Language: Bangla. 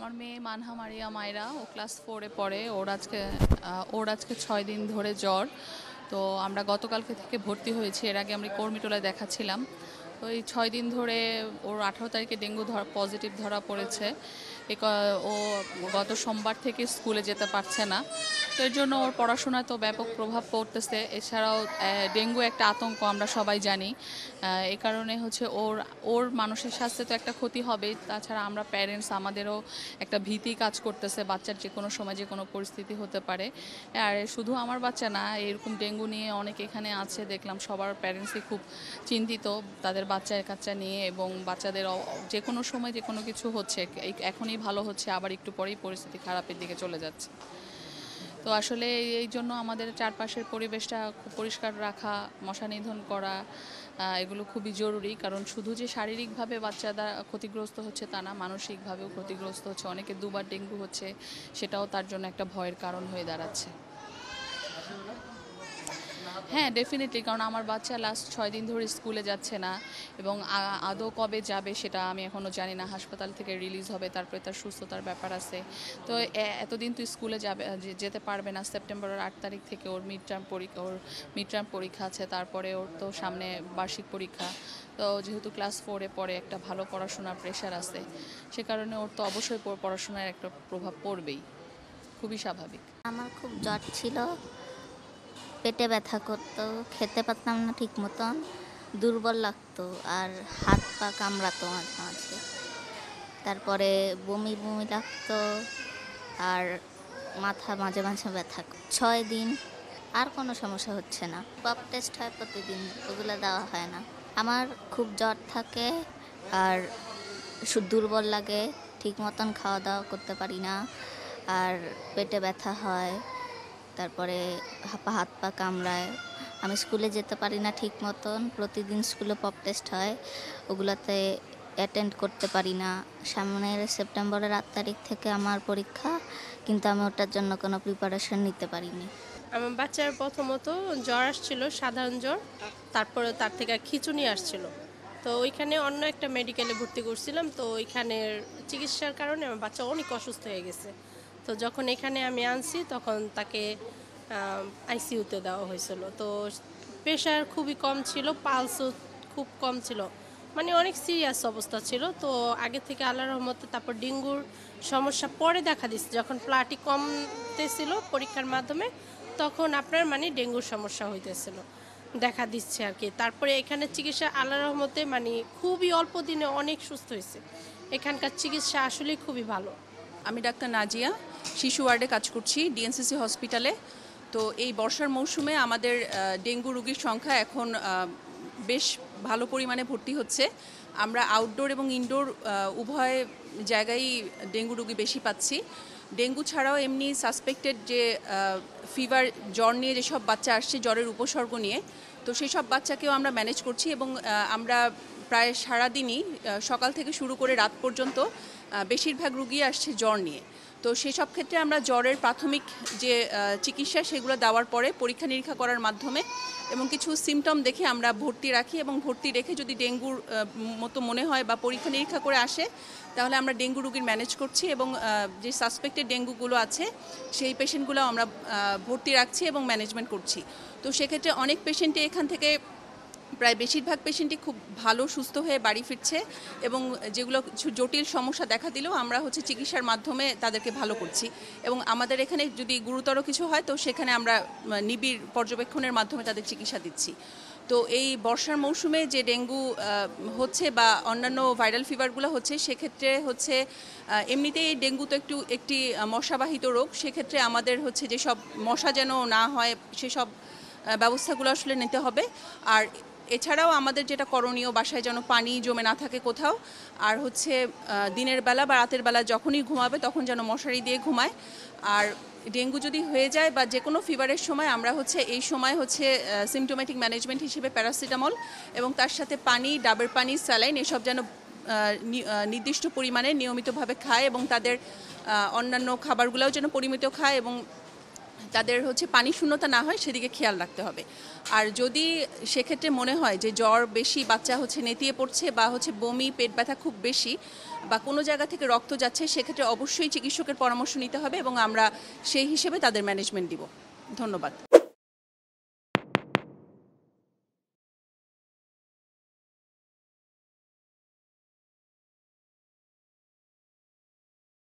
আমার মেয়ে মানহা মারিয়া মায়রা, ও ক্লাস 4-এ পড়ে। ওর আজকে 6 দিন ধরে জ্বর। তো আমরা গতকালকে থেকে ভর্তি হয়েছি। এর আগে আমরা কর্মীটোলায় দেখাচ্ছিলাম। তো এই 6 দিন ধরে ওর 18 তারিখে ডেঙ্গু পজিটিভ ধরা পড়েছে। ও গত সোমবার থেকে স্কুলে যেতে পারছে না। তো এর জন্য ওর পড়াশোনায় তো ব্যাপক প্রভাব পড়তেছে। এছাড়াও ডেঙ্গু একটা আতঙ্ক, আমরা সবাই জানি। এই কারণে হচ্ছে ওর মানসিক স্বাস্থ্যে তো একটা ক্ষতি হবে। তাছাড়া আমরা প্যারেন্টস, আমাদেরও একটা ভীতি কাজ করতেছে, বাচ্চার যে কোনো সময় যে কোনো পরিস্থিতি হতে পারে। আর শুধু আমার বাচ্চা না, এরকম ডেঙ্গু নিয়ে অনেক এখানে আছে, দেখলাম সবার প্যারেন্টসই খুব চিন্তিত তাদের বাচ্চা কাচ্চা নিয়ে। এবং বাচ্চাদের যে কোনো সময় যে কোনো কিছু হচ্ছে, এখনই ভালো হচ্ছে, আবার একটু পরেই পরিস্থিতি খারাপের দিকে চলে যাচ্ছে। তো আসলে এই জন্য আমাদের চারপাশের পরিবেশটা খুব পরিষ্কার রাখা, মশা নিধন করা, এগুলো খুবই জরুরি। কারণ শুধু যে শারীরিকভাবে বাচ্চারা ক্ষতিগ্রস্ত হচ্ছে তা না, মানসিকভাবেও ক্ষতিগ্রস্ত হচ্ছে। অনেকে দুবার ডেঙ্গু হচ্ছে, সেটাও তার জন্য একটা ভয়ের কারণ হয়ে দাঁড়াচ্ছে। হ্যাঁ, ডেফিনেটলি। কারণ আমার বাচ্চা লাস্ট 6 দিন ধরে স্কুলে যাচ্ছে না। এবং আদৌ কবে যাবে সেটা আমি এখনও জানি না। হাসপাতাল থেকে রিলিজ হবে, তারপরে তার সুস্থতার ব্যাপার আছে। তো এতদিন তো স্কুলে যেতে পারবে না। সেপ্টেম্বরের 8 তারিখ থেকে ওর মিড টার্ম পরীক্ষা আছে। তারপরে ওর তো সামনে বার্ষিক পরীক্ষা। তো যেহেতু ক্লাস 4-এ পড়ে, একটা ভালো পড়াশোনার প্রেশার আছে। সে কারণে ওর তো অবশ্যই পড়াশোনায় একটা প্রভাব পড়বেই, খুবই স্বাভাবিক। আমার খুব জ্বর ছিল, পেটে ব্যথা করতো, খেতে পারতাম না ঠিক মতন, দুর্বল লাগতো, আর হাত পা কামড়াতো মাঝে মাঝে। তারপরে বমি বমি লাগতো, আর মাথা মাঝে মাঝে ব্যথা 6 দিন। আর কোনো সমস্যা হচ্ছে না। পপ টেস্ট হয় প্রতিদিন, ওগুলো দেওয়া হয় না। আমার খুব জ্বর থাকে, আর দুর্বল লাগে, ঠিক মতন খাওয়া দাওয়া করতে পারি না, আর পেটে ব্যথা হয়, তারপরে হাত পা কামড়ায়। আমি স্কুলে যেতে পারি না ঠিক মতন। প্রতিদিন স্কুলে পপ টেস্ট হয়, ওগুলাতে অ্যাটেন্ড করতে পারি না। সামনের সেপ্টেম্বরের 8 তারিখ থেকে আমার পরীক্ষা, কিন্তু আমি ওটার জন্য কোনো প্রিপারেশন নিতে পারিনি। আমার বাচ্চার প্রথমত জ্বর আসছিল, সাধারণ জ্বর। তারপরে তার থেকে খিঁচুনি আসছিল। তো ওইখানে অন্য একটা মেডিকেলে ভর্তি করছিলাম। তো ওইখানের চিকিৎসার কারণে আমার বাচ্চা অনেক অসুস্থ হয়ে গেছে। তো যখন এখানে আমি আনছি, তখন তাকে আইসিইউতে দেওয়া হয়েছিল। তো প্রেশার খুবই কম ছিল, পালসও খুব কম ছিল, মানে অনেক সিরিয়াস অবস্থা ছিল। তো আগে থেকে আল্লাহর রহমতে তারপর ডেঙ্গুর সমস্যা পরে দেখা দিচ্ছে, যখন প্লাটি কমতেছিল পরীক্ষার মাধ্যমে, তখন আপনার মানে ডেঙ্গুর সমস্যা হইতেছিল, দেখা দিচ্ছে আর কি। তারপরে এখানে চিকিৎসা আল্লাহর রহমতে মানে খুবই অল্প দিনে অনেক সুস্থ হয়েছে। এখানকার চিকিৎসা আসলে খুবই ভালো। আমি ডাক্তার নাজিয়া, শিশু ওয়ার্ডে কাজ করছি ডিএনসিসি হসপিটালে। তো এই বর্ষার মৌসুমে আমাদের ডেঙ্গু রোগীর সংখ্যা এখন বেশ ভালো পরিমাণে ভর্তি হচ্ছে। আমরা আউটডোর এবং ইনডোর উভয় জায়গায় ডেঙ্গু রোগী বেশি পাচ্ছি। ডেঙ্গু ছাড়াও এমনি সাসপেক্টেড যে ফিভার, জ্বর নিয়ে যেসব বাচ্চা আসছে, জ্বরের উপসর্গ নিয়ে, তো সেই সব বাচ্চাকেও আমরা ম্যানেজ করছি। এবং আমরা প্রায় সারাদিনই সকাল থেকে শুরু করে রাত পর্যন্ত বেশিরভাগ রুগী আসছে জ্বর নিয়ে। তো সেসব ক্ষেত্রে আমরা জ্বরের প্রাথমিক যে চিকিৎসা, সেগুলো দেওয়ার পরে পরীক্ষা নিরীক্ষা করার মাধ্যমে এবং কিছু সিমটম দেখে আমরা ভর্তি রাখি। এবং ভর্তি রেখে যদি ডেঙ্গুর মতো মনে হয় বা পরীক্ষা নিরীক্ষা করে আসে, তাহলে আমরা ডেঙ্গু রোগীর ম্যানেজ করছি। এবং যে সাসপেক্টেড ডেঙ্গুগুলো আছে, সেই পেশেন্টগুলো আমরা ভর্তি রাখছি এবং ম্যানেজমেন্ট করছি। তো সেক্ষেত্রে অনেক পেশেন্টই এখান থেকে, প্রায় বেশিরভাগ পেশেন্টই খুব ভালো সুস্থ হয়ে বাড়ি ফিরছে। এবং যেগুলো কিছু জটিল সমস্যা দেখা দিলেও আমরা চিকিৎসার মাধ্যমে তাদেরকে ভালো করছি। এবং আমাদের এখানে যদি গুরুতর কিছু হয়, তো সেখানে আমরা নিবিড় পর্যবেক্ষণের মাধ্যমে তাদের চিকিৎসা দিচ্ছি। তো এই বর্ষার মৌসুমে যে ডেঙ্গু হচ্ছে বা অন্যান্য ভাইরাল ফিভারগুলো হচ্ছে, সেক্ষেত্রে এমনিতেই ডেঙ্গু তো একটি মশাবাহিত রোগ। সেক্ষেত্রে আমাদের যেসব মশা যেন না হয়, সেসব ব্যবস্থাগুলো আসলে নিতে হবে। আর এছাড়াও আমাদের যেটা করণীয়, বাসায় যেন পানি জমে না থাকে কোথাও। আর দিনের বেলা বা রাতের বেলা যখনই ঘুমাবে, তখন যেন মশারি দিয়ে ঘুমায়। আর ডেঙ্গু যদি হয়ে যায় বা যে কোনো ফিভারের সময়, আমরা এই সময় সিমটোম্যাটিক ম্যানেজমেন্ট হিসেবে প্যারাসিটামল এবং তার সাথে পানি, ডাবের পানি, স্যালাইন, এসব যেন নির্দিষ্ট পরিমাণে নিয়মিতভাবে খায়। এবং তাদের অন্যান্য খাবারগুলোও যেন পরিমিত খায়। এবং তাদের হচ্ছে পানি শূন্যতা না হয় সেদিকে খেয়াল রাখতে হবে। আর যদি সেক্ষেত্রে মনে হয় যে জ্বর বেশি, বাচ্চা হচ্ছে নেতিয়ে পড়ছে বা হচ্ছে বমি, পেট ব্যথা খুব বেশি বা কোনো জায়গা থেকে রক্ত যাচ্ছে, সেক্ষেত্রে অবশ্যই চিকিৎসকের পরামর্শ নিতে হবে এবং আমরা সেই হিসেবে তাদের ম্যানেজমেন্ট দিব। ধন্যবাদ।